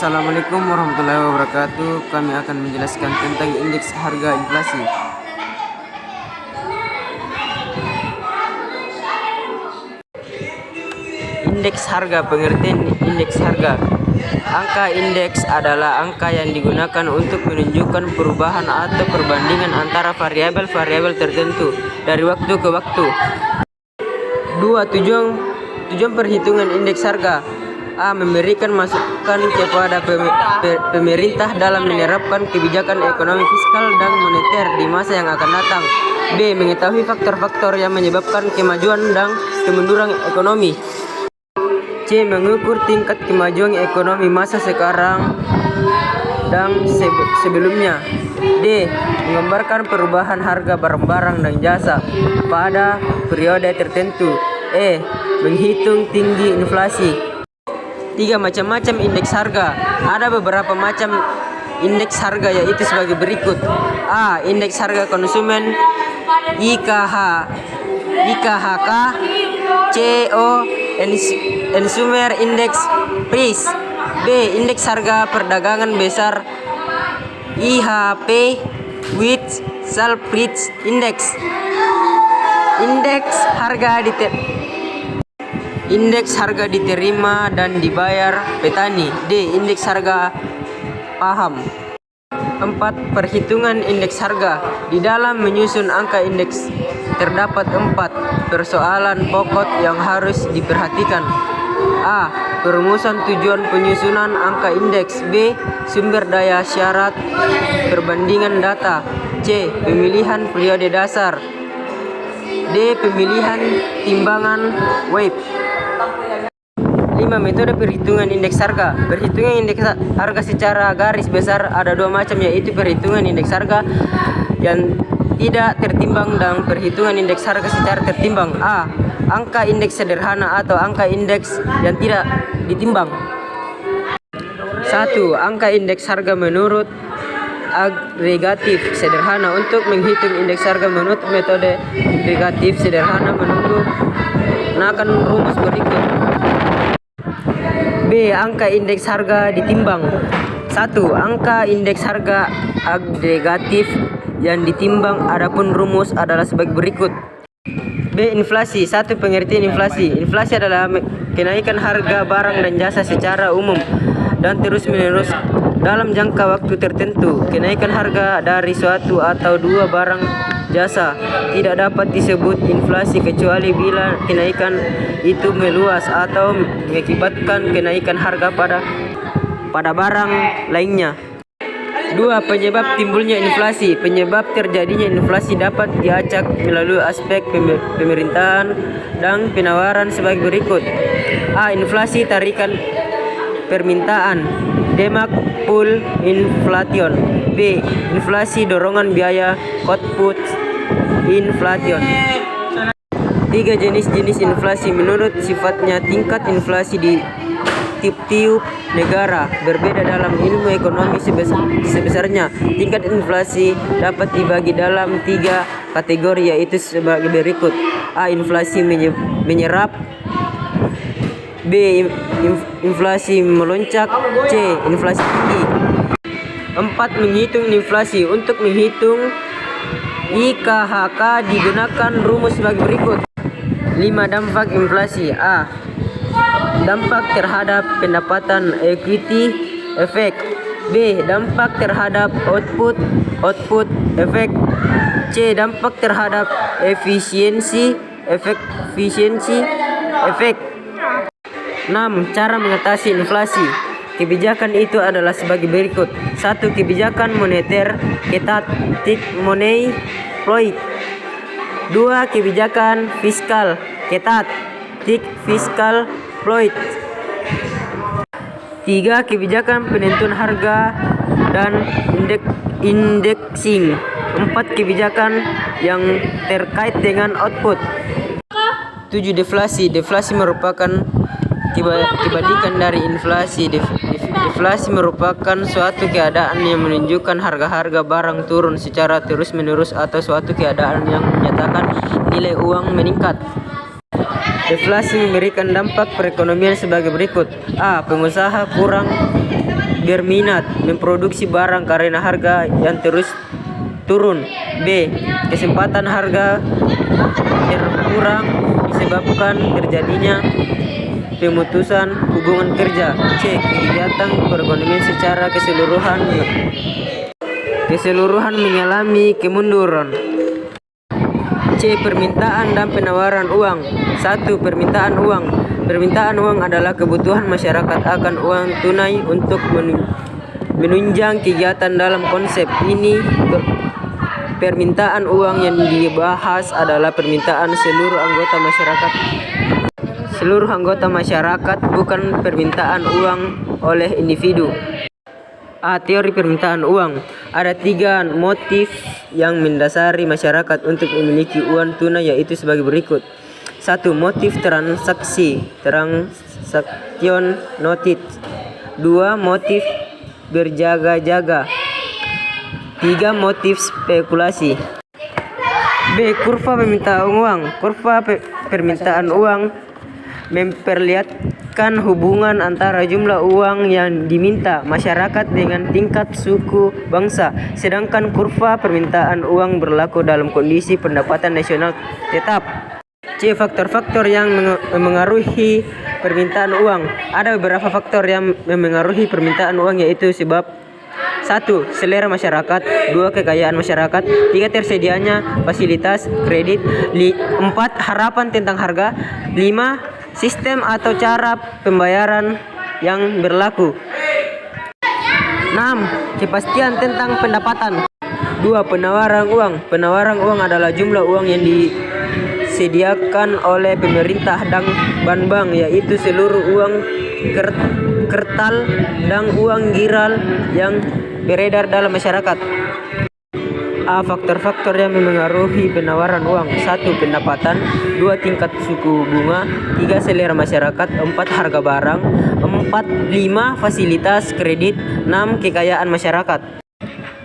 Assalamualaikum warahmatullahi wabarakatuh. Kami akan menjelaskan tentang indeks harga inflasi. Indeks harga, pengertian indeks harga. Angka indeks adalah angka yang digunakan untuk menunjukkan perubahan atau perbandingan antara variabel-variabel tertentu dari waktu ke waktu. 2. Tujuan perhitungan indeks harga. A. Memberikan masukan kepada pemerintah dalam menerapkan kebijakan ekonomi fiskal dan moneter di masa yang akan datang. B. Mengetahui faktor-faktor yang menyebabkan kemajuan dan kemunduran ekonomi. C. Mengukur tingkat kemajuan ekonomi masa sekarang dan sebelumnya. D. Menggambarkan perubahan harga barang-barang dan jasa pada periode tertentu. E. Menghitung tinggi inflasi. 3. Macam-macam indeks harga. Ada beberapa macam indeks harga, yaitu sebagai berikut. A. Indeks harga konsumen IKHK. CO. Consumer Index Price. B. Indeks harga perdagangan besar IHP with Sales Price Index. Indeks harga diterima dan dibayar petani. D. Indeks harga paham. 4. Perhitungan indeks harga. Di dalam menyusun angka indeks terdapat 4 persoalan pokok yang harus diperhatikan. A. Perumusan tujuan penyusunan angka indeks. B. Sumber daya syarat perbandingan data. C. Pemilihan periode dasar. D. Pemilihan timbangan web. 5. Metode perhitungan indeks harga. Perhitungan indeks harga secara garis besar ada 2 macam, yaitu perhitungan indeks harga yang tidak tertimbang dan perhitungan indeks harga secara tertimbang. A. Angka indeks sederhana atau angka indeks yang tidak ditimbang. 1. Angka indeks harga menurut agregatif sederhana. Untuk menghitung indeks harga menurut metode agregatif sederhana menggunakan rumus berikut. B. Angka indeks harga ditimbang. 1. Angka indeks harga agregatif yang ditimbang, adapun rumus adalah sebagai berikut. B. Inflasi. 1. Pengertian inflasi. Inflasi adalah kenaikan harga barang dan jasa secara umum dan terus-menerus dalam jangka waktu tertentu. Kenaikan harga dari suatu atau 2 barang jasa tidak dapat disebut inflasi kecuali bila kenaikan itu meluas atau mengakibatkan kenaikan harga pada barang lainnya. 2. Penyebab timbulnya inflasi. Penyebab terjadinya inflasi dapat diacak melalui aspek pemerintahan dan penawaran sebagai berikut. A. Inflasi tarikan permintaan. Demand pull inflation. B. Inflasi dorongan biaya output inflation. 3. Jenis-jenis inflasi. Menurut sifatnya, tingkat inflasi di tiap-tiap negara berbeda. Dalam ilmu ekonomi sebesarnya, tingkat inflasi dapat dibagi dalam 3 kategori, yaitu sebagai berikut. A. Inflasi menyerap. B. Inflasi melonjak. C. Inflasi tinggi. 4. Menghitung inflasi. Untuk menghitung IKHK digunakan rumus sebagai berikut. 5. Dampak inflasi. A. Dampak terhadap pendapatan equity effect. B. Dampak terhadap output effect. C. Dampak terhadap efisiensi effect. 6. Cara mengatasi inflasi. Kebijakan itu adalah sebagai berikut. 1. Kebijakan moneter ketat, money policy. 2. Kebijakan fiskal ketat, fiscal policy. 3. Kebijakan penentuan harga dan indexing. 4. Kebijakan yang terkait dengan output. 7. Deflasi. Deflasi merupakan kebalikan dari inflasi. Deflasi merupakan suatu keadaan yang menunjukkan harga-harga barang turun secara terus-menerus atau suatu keadaan yang menyatakan nilai uang meningkat. Deflasi memberikan dampak perekonomian sebagai berikut. A. Pengusaha kurang berminat memproduksi barang karena harga yang terus turun. B. Kesempatan harga berkurang disebabkan terjadinya pemutusan hubungan kerja. C. Kegiatan perekonomian secara keseluruhan mengalami kemunduran. C. Permintaan dan penawaran uang. 1. Permintaan uang. Permintaan uang adalah kebutuhan masyarakat akan uang tunai untuk menunjang kegiatan. Dalam konsep ini, permintaan uang yang dibahas adalah permintaan seluruh anggota masyarakat, bukan permintaan uang oleh individu. A. Teori permintaan uang. Ada 3 motif yang mendasari masyarakat untuk memiliki uang tunai, yaitu sebagai berikut. 1. Motif transaksi (transaction notice). 2. Motif berjaga-jaga. 3. Motif spekulasi. B. Kurva permintaan uang. Kurva permintaan uang memperlihatkan hubungan antara jumlah uang yang diminta masyarakat dengan tingkat suku bangsa, sedangkan kurva permintaan uang berlaku dalam kondisi pendapatan nasional tetap. C. Faktor-faktor yang memengaruhi permintaan uang. Ada beberapa faktor yang memengaruhi permintaan uang, yaitu sebab 1. Selera masyarakat. 2. Kekayaan masyarakat. 3. Tersedianya fasilitas kredit. 4. Harapan tentang harga. 5. Sistem atau cara pembayaran yang berlaku. 6. Kepastian tentang pendapatan. 2. Penawaran uang. Penawaran uang adalah jumlah uang yang disediakan oleh pemerintah dan bank, yaitu seluruh uang kertal dan uang giral yang beredar dalam masyarakat. A. Faktor-faktor yang memengaruhi penawaran uang. 1. Pendapatan. 2. Tingkat suku bunga. 3. Selera masyarakat. 4. Harga barang. 5. Fasilitas kredit. 6. Kekayaan masyarakat.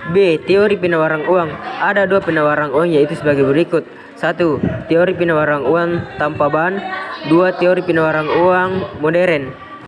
B. Teori penawaran uang. Ada 2 penawaran uang, yaitu sebagai berikut. 1. Teori penawaran uang tanpa ban. 2. Teori penawaran uang modern.